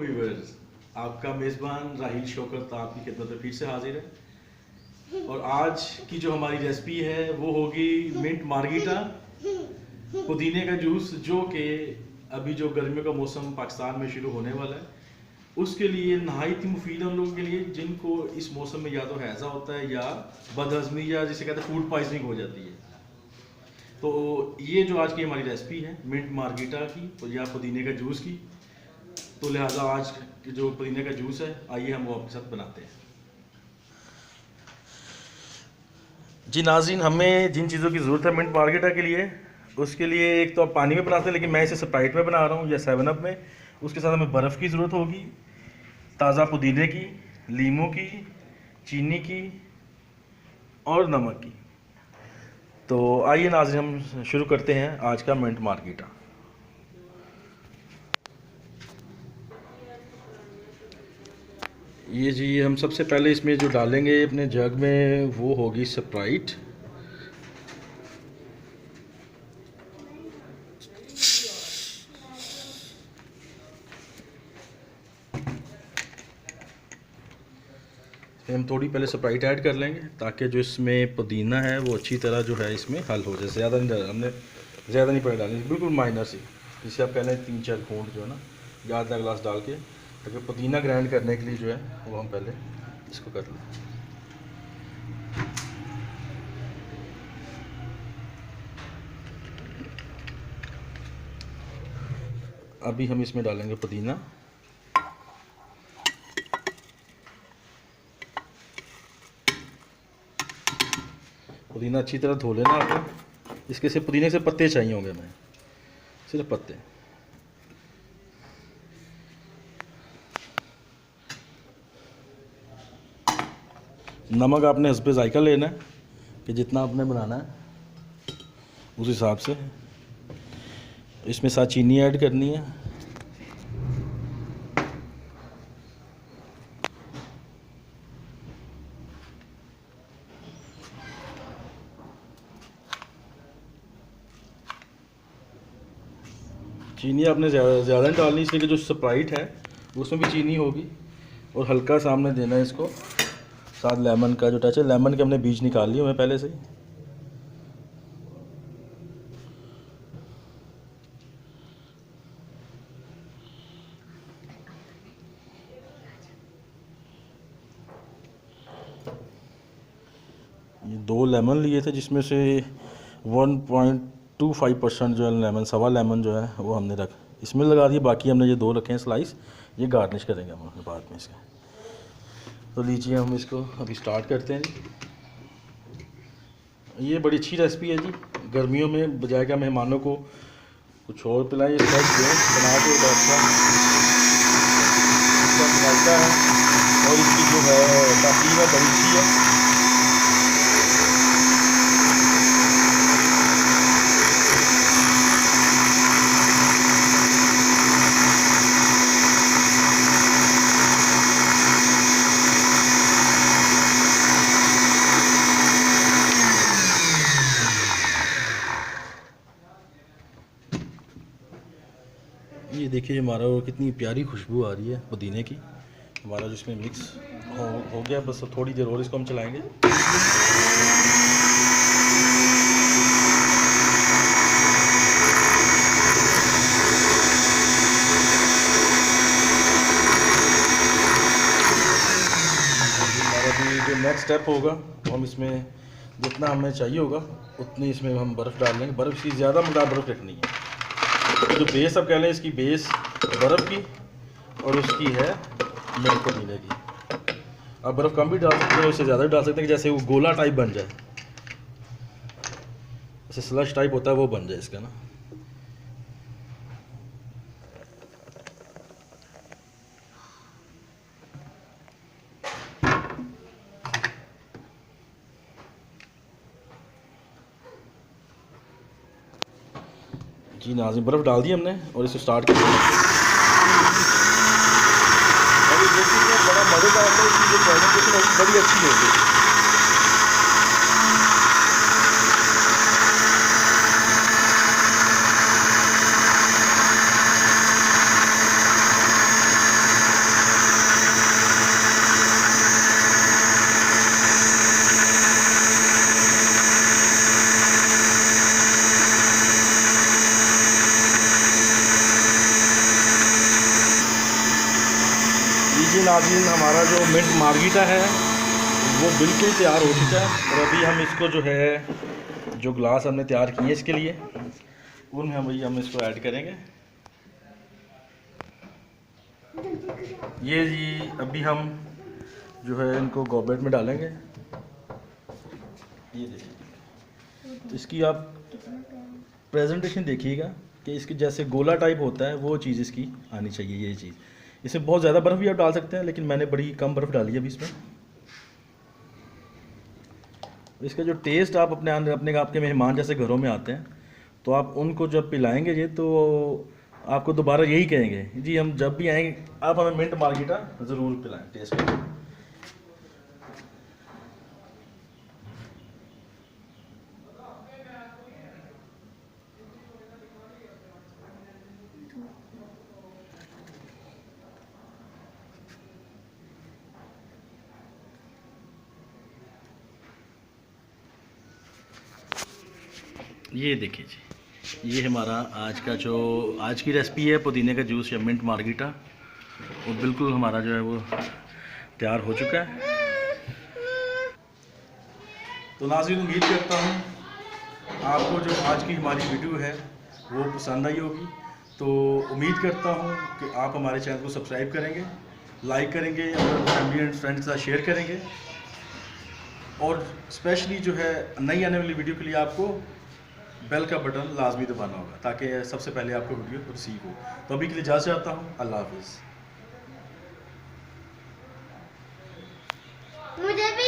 Viewers, आपका मेज़बान राहिल शौकत आपकी खिदमत में फिर से हाजिर है। और आज की जो हमारी रेसिपी है वो होगी मिंट मार्गीटा पुदीने का जूस, जो कि अभी जो गर्मियों का मौसम पाकिस्तान में शुरू होने वाला है उसके लिए नहायत ही मुफीद है उन लोगों के लिए जिनको इस मौसम में या तो हैज़ा होता है या बदहज़मी या जिसे कहते हैं फूड पॉइजनिंग हो जाती है। तो ये जो आज की हमारी रेसिपी है मिंट मार्गीटा की या पुदीने का जूस की, तो लिहाजा आज जो पुदीने का जूस है आइए हम वो आपके साथ बनाते हैं। जी नाज़रीन, हमें जिन चीज़ों की ज़रूरत है मिंट मार्गीटा के लिए, उसके लिए एक तो आप पानी में बनाते हैं, लेकिन मैं इसे स्प्राइट में बना रहा हूँ या 7 अप में। उसके साथ हमें बर्फ़ की ज़रूरत होगी, ताज़ा पुदीने की, लीमू की, चीनी की और नमक की। तो आइए नाज़रीन हम शुरू करते हैं आज का मिंट मार्गीटा। ये जी हम सबसे पहले इसमें जो डालेंगे अपने जग में वो होगी स्प्राइट। हम थोड़ी पहले स्प्राइट ऐड कर लेंगे ताकि जो इसमें पुदीना है वो अच्छी तरह जो है इसमें हल हो जाए। ज़्यादा नहीं डाला हमने, ज़्यादा नहीं पड़े डालनी, बिल्कुल माइनर सी, जिसे आप कह लें 3-4 घूंट जो है ना, या आधा गिलास डाल के, ताकि पुदीना ग्राइंड करने के लिए जो है वो हम पहले इसको कर लें। अभी हम इसमें डालेंगे पुदीना। पुदीना अच्छी तरह धो लेना आपको। इसके से पुदीने से पत्ते चाहिए होंगे हमें, सिर्फ पत्ते। नमक आपने हस्बे जायका लेना है कि जितना आपने बनाना है उस हिसाब से। इसमें साथ चीनी ऐड करनी है। चीनी आपने ज़्यादा नहीं डालनी, इसलिए कि जो स्प्राइट है उसमें भी चीनी होगी। और हल्का सामने देना है इसको। साथ लेमन का जो टच है, लेमन के हमने बीज निकाल लिए हुए पहले से ही। ये 2 लेमन लिए थे जिसमें से 1.25% जो है लेमन, सवा लेमन जो है वो हमने इसमें लगा दिया। बाकी हमने ये 2 रखे हैं स्लाइस, ये गार्निश करेंगे हम बाद में इसका। तो लीजिए हम इसको अभी स्टार्ट करते हैं जी। ये बड़ी अच्छी रेसिपी है जी। गर्मियों में बजाय का मेहमानों को कुछ और पिलाएं, ये फ्रेश दें बना के अच्छा इसका है। और इसकी जो है तासीर है बड़ी अच्छी है। ये देखिए हमारा कितनी प्यारी खुशबू आ रही है पुदीने की। हमारा जो इसमें मिक्स हो गया, बस थोड़ी देर और इसको हम चलाएंगे। हमारा भी जो नेक्स्ट स्टेप होगा वो हम इसमें जितना हमें चाहिए होगा उतनी इसमें हम बर्फ़ डाल लेंगे। बर्फ़ की ज़्यादा मकदार बर्फ़ रखनी है। तो जो बेस अब कह लें इसकी बेस बर्फ़ की और उसकी है मिल्क पुदीने की। आप बर्फ़ कम भी डाल सकते हैं, उससे ज़्यादा भी डाल सकते हैं, जैसे वो गोला टाइप बन जाए, जैसे स्लश टाइप होता है वो बन जाए इसका ना। जी नाज़रीन, बर्फ़ डाल दी हमने और इसे स्टार्ट कर दिया। अभी जो चीज़ बड़ा मज़ेदार है, इसकी जो प्रेजेंटेशन होगी बड़ी अच्छी होगी। ये नाज़रीन हमारा जो मिंट मार्गीटा है वो बिल्कुल तैयार हो चुका है। और अभी हम इसको जो है जो ग्लास हमने तैयार किए इसके लिए उनमें हम इसको ऐड करेंगे। ये जी अभी हम जो है इनको गॉबलेट में डालेंगे। ये देखिए, तो इसकी आप प्रेजेंटेशन देखिएगा कि इसके जैसे गोला टाइप होता है वो चीज़ इसकी आनी चाहिए। ये चीज़ इसमें बहुत ज़्यादा बर्फ़ भी आप डाल सकते हैं, लेकिन मैंने बड़ी कम बर्फ़ डाली है अभी इसमें। इसका जो टेस्ट आप अपने आपके मेहमान जैसे घरों में आते हैं तो आप उनको जब पिलाएंगे ये तो आपको दोबारा यही कहेंगे जी हम जब भी आएंगे आप हमें मिंट मार्गीटा ज़रूर पिलाएं, टेस्ट करें। ये देखिए जी, ये हमारा आज की रेसिपी है पुदीने का जूस या मिंट मार्गीटा। वो बिल्कुल हमारा जो है वो तैयार हो चुका है। तो नाज़रीन उम्मीद करता हूँ आपको जो आज की हमारी वीडियो है वो पसंद आई होगी। तो उम्मीद करता हूँ कि आप हमारे चैनल को सब्सक्राइब करेंगे, लाइक करेंगे, अपने फैमिली एंड फ्रेंड्स के साथ शेयर करेंगे। और स्पेशली जो है नई आने वाली वीडियो के लिए आपको बेल का बटन लाजमी दबाना होगा ताकि सबसे पहले आपको वीडियो रिसीव हो। तो अभी के लिए इजाज़त चाहता हूँ। अल्लाह हाफिज़। मुझे भी